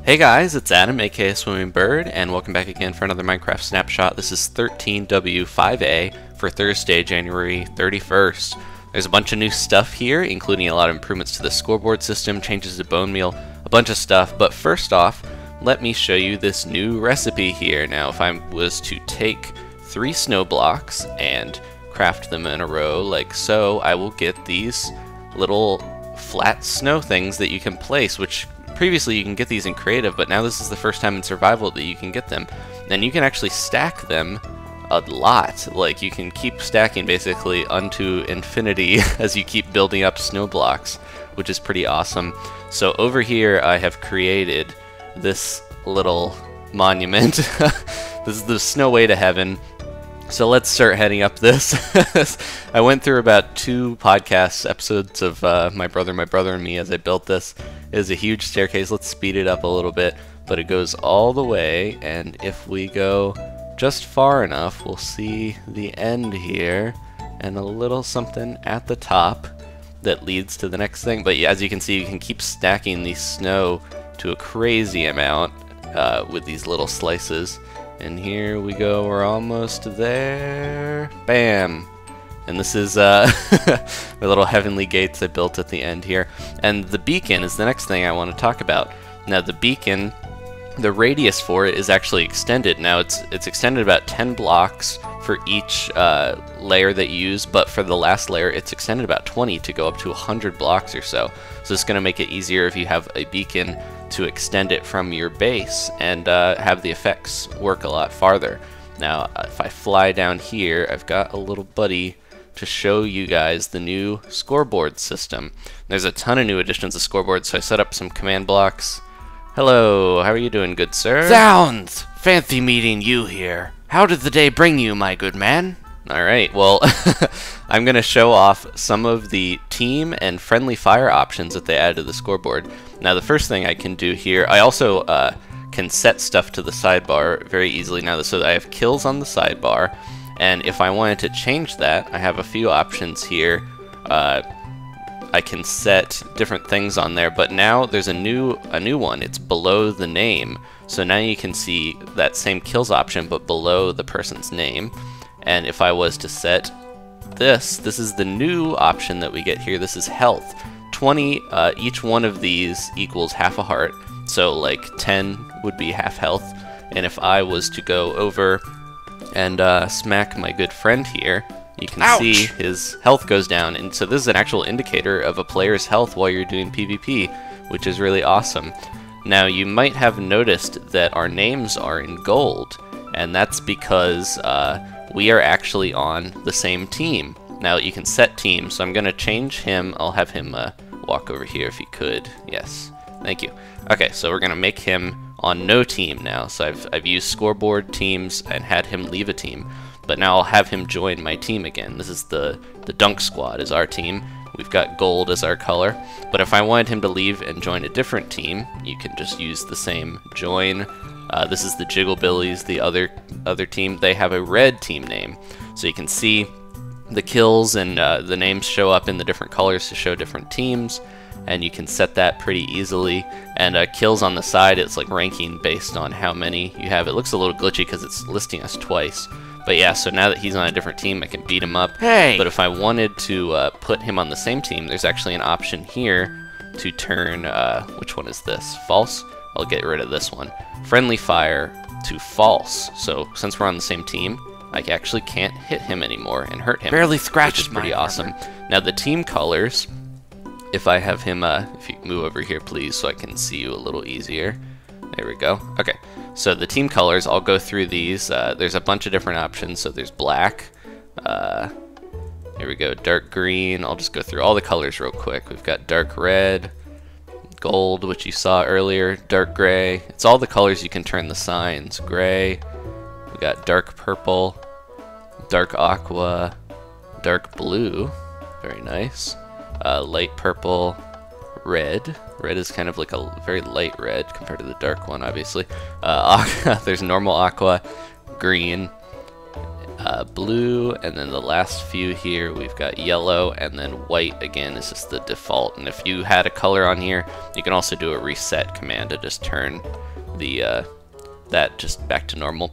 Hey guys, it's Adam, aka Swimming Bird, and welcome back again for another Minecraft Snapshot. This is 13W5A for Thursday, January 31st. There's a bunch of new stuff here, including a lot of improvements to the scoreboard system, changes to Bonemeal, a bunch of stuff, but first off, let me show you this new recipe here. Now, if I was to take 3 snow blocks and craft them in a row like so, I will get these little flat snow things that you can place, which previously you can get these in creative, but now this is the first time in survival that you can get them. And you can actually stack them a lot. Like, you can keep stacking basically unto infinity as you keep building up snow blocks, which is pretty awesome. So over here I have created this little monument. This is the snow way to heaven. So let's start heading up this. I went through about 2 podcast episodes of My Brother, and Me as I built this. It is a huge staircase. Let's speed it up a little bit, but it goes all the way, and if we go just far enough, we'll see the end here, and a little something at the top that leads to the next thing. But as you can see, you can keep stacking the snow to a crazy amount with these little slices. And here we go, we're almost there. Bam! And this is the little heavenly gates I built at the end here. And the beacon is the next thing I want to talk about. Now the beacon, the radius for it is actually extended. Now it's extended about 10 blocks for each layer that you use, but for the last layer it's extended about 20 to go up to 100 blocks or so. So it's going to make it easier if you have a beacon to extend it from your base and have the effects work a lot farther. Now if I fly down here, I've got a little buddy to show you guys the new scoreboard system. There's a ton of new additions to scoreboard, so I set up some command blocks. Hello, how are you doing, good sir? Zounds! Fancy meeting you here. How did the day bring you, my good man? Alright, well, I'm going to show off some of the team and friendly fire options that they added to the scoreboard. Now, the first thing I can do here, I also can set stuff to the sidebar very easily now, so that I have kills on the sidebar, and if I wanted to change that, I have a few options here. I can set different things on there, but now there's a new one. It's below the name, so now you can see that same kills option, but below the person's name. And if I was to set this is the new option that we get here. This is health. 20, each one of these equals half a heart, so like 10 would be half health. And if I was to go over and smack my good friend here, you can see his health goes down. And so this is an actual indicator of a player's health while you're doing PvP, which is really awesome. Now, you might have noticed that our names are in gold, and that's because we are actually on the same team. Now you can set teams, so I'm going to change him. I'll have him walk over here if he could. Yes, thank you. Okay, so we're going to make him on no team now. So I've used scoreboard teams and had him leave a team, but now I'll have him join my team again. This is the Dunk Squad is our team. We've got gold as our color, but if I wanted him to leave and join a different team, you can just use the same join. This is the Jigglebillies, the other team. They have a red team name, so you can see the kills and the names show up in the different colors to show different teams, and you can set that pretty easily. And kills on the side, it's like ranking based on how many you have. It looks a little glitchy because it's listing us twice, but yeah, so now that he's on a different team, I can beat him up. Hey! But if I wanted to put him on the same team, there's actually an option here to turn, which one is this? False? I'll get rid of this one. Friendly fire to false. So since we're on the same team, I actually can't hit him anymore and hurt him. Barely scratched, which is pretty my awesome. Now the team colors, if I have him, if you move over here please so I can see you a little easier. There we go. Okay, so the team colors, I'll go through these. There's a bunch of different options. So there's black. Here we go, dark green. I'll just go through all the colors real quick. We've got dark red, gold, which you saw earlier, dark gray. It's all the colors you can turn the signs. Gray, we got dark purple, dark aqua, dark blue, very nice, light purple, red. Red is kind of like a very light red compared to the dark one, obviously. There's normal aqua, green, blue, and then the last few here we've got yellow, and then white again is just the default. And if you had a color on here, you can also do a reset command to just turn the that just back to normal.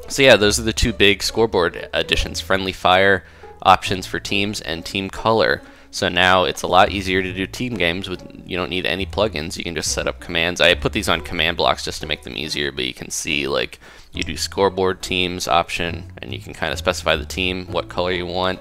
So yeah, those are the two big scoreboard additions: friendly fire options for teams and team color. So now it's a lot easier to do team games with, you don't need any plugins. You can just set up commands. I put these on command blocks just to make them easier, but you can see like you do scoreboard teams option, and you can kind of specify the team, what color you want,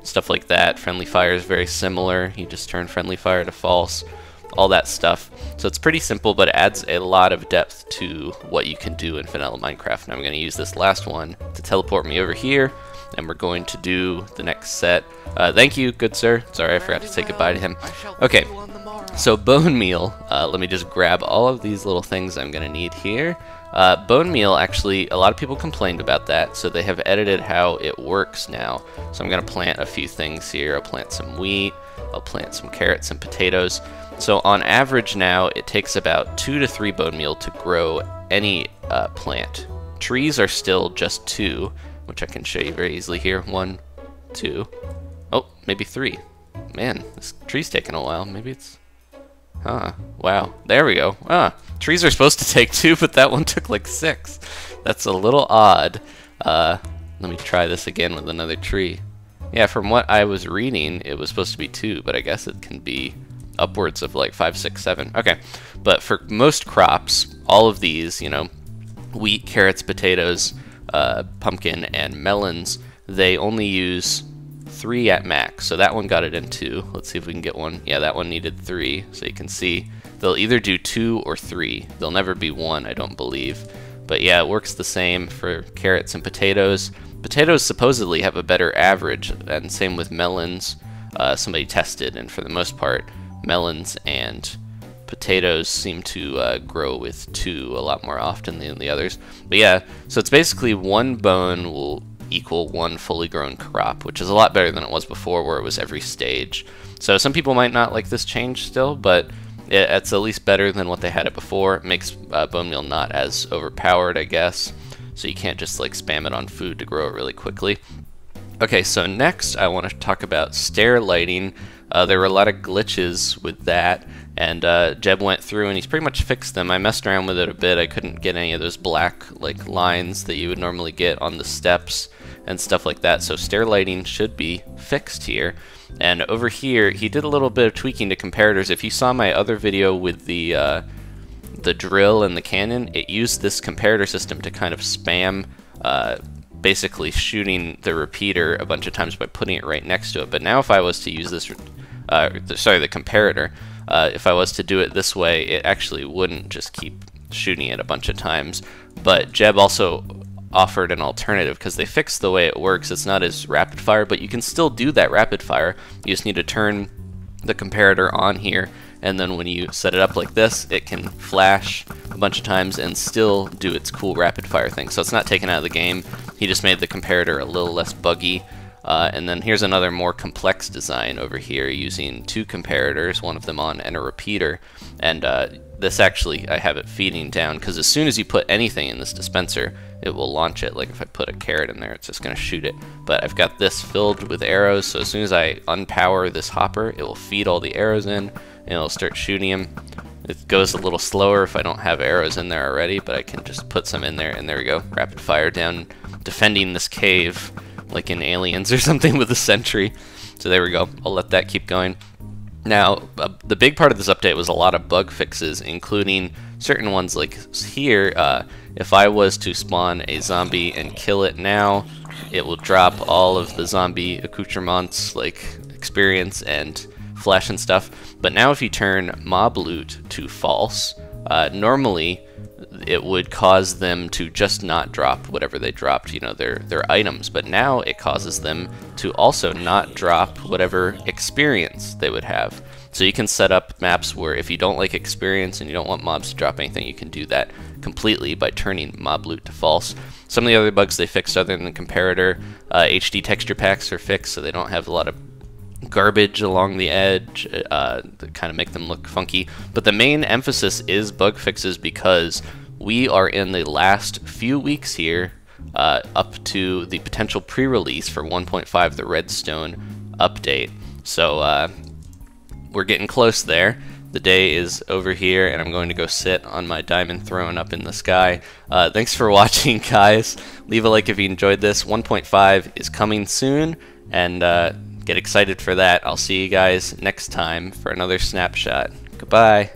stuff like that. Friendly fire is very similar. You just turn friendly fire to false, all that stuff. So it's pretty simple, but it adds a lot of depth to what you can do in vanilla Minecraft. Now I'm going to use this last one to teleport me over here, and we're going to do the next set. Thank you, good sir. Sorry, I forgot to say goodbye to him. Okay, so Bonemeal. Let me just grab all of these little things I'm going to need here. Bonemeal, actually, a lot of people complained about that, so they have edited how it works now. So I'm going to plant a few things here. I'll plant some wheat, I'll plant some carrots and potatoes. So on average now, it takes about 2 to 3 bonemeal to grow any plant. Trees are still just 2, which I can show you very easily here. 1, 2, oh, maybe 3. Man, this tree's taking a while. Maybe it's... Huh, wow, there we go. Trees are supposed to take 2, but that one took like 6. That's a little odd. Let me try this again with another tree. Yeah, from what I was reading, it was supposed to be 2, but I guess it can be upwards of like 5, 6, 7. Okay, but for most crops, all of these, you know, wheat, carrots, potatoes, pumpkin, and melons, they only use 3 at max. So that one got it in 2. Let's see if we can get one. Yeah, that one needed 3. So you can see they'll either do 2 or 3. They'll never be 1, I don't believe. But yeah, it works the same for carrots and potatoes. Potatoes supposedly have a better average, and same with melons. Somebody tested, and for the most part, melons and potatoes seem to grow with 2 a lot more often than the others. But yeah, so it's basically 1 bone will equal 1 fully grown crop, which is a lot better than it was before, where it was every stage. So some people might not like this change still, but it's at least better than what they had it before. It makes bonemeal not as overpowered, I guess, so you can't just like spam it on food to grow it really quickly. Okay, so next I want to talk about stair lighting. There were a lot of glitches with that, and Jeb went through and he's pretty much fixed them. I messed around with it a bit. I couldn't get any of those black like lines that you would normally get on the steps and stuff like that, so stair lighting should be fixed here. And over here, he did a little bit of tweaking to comparators. If you saw my other video with the drill and the cannon, it used this comparator system to kind of spam basically shooting the repeater a bunch of times by putting it right next to it. But now if I was to use this, the comparator, if I was to do it this way, it actually wouldn't just keep shooting it a bunch of times. But Jeb also offered an alternative, because they fixed the way it works. It's not as rapid fire, but you can still do that rapid fire. You just need to turn the comparator on here, and then when you set it up like this, it can flash a bunch of times and still do its cool rapid fire thing. So it's not taken out of the game. He just made the comparator a little less buggy. And then here's another more complex design over here using 2 comparators, one of them on and a repeater. And this actually, I have it feeding down, because as soon as you put anything in this dispenser, it will launch it. Like if I put a carrot in there, it's just going to shoot it. But I've got this filled with arrows, so as soon as I unpower this hopper, it will feed all the arrows in, and it'll start shooting them. It goes a little slower if I don't have arrows in there already, but I can just put some in there, and there we go. Rapid fire down, defending this cave like in Aliens or something with a sentry. So there we go. I'll let that keep going. Now, the big part of this update was a lot of bug fixes, including certain ones like here. If I was to spawn a zombie and kill it now, it will drop all of the zombie accoutrements like experience and flesh and stuff. But now if you turn mob loot to false, normally it would cause them to just not drop whatever they dropped, you know, their items. But now it causes them to also not drop whatever experience they would have. So you can set up maps where if you don't like experience and you don't want mobs to drop anything, you can do that completely by turning mob loot to false. Some of the other bugs they fixed other than the comparator, HD texture packs are fixed so they don't have a lot of garbage along the edge that kind of make them look funky. But the main emphasis is bug fixes, because we are in the last few weeks here up to the potential pre-release for 1.5, the Redstone update. So we're getting close there. The day is over here, and I'm going to go sit on my diamond throne up in the sky. Thanks for watching, guys. Leave a like if you enjoyed this. 1.5 is coming soon, and get excited for that. I'll see you guys next time for another snapshot. Goodbye.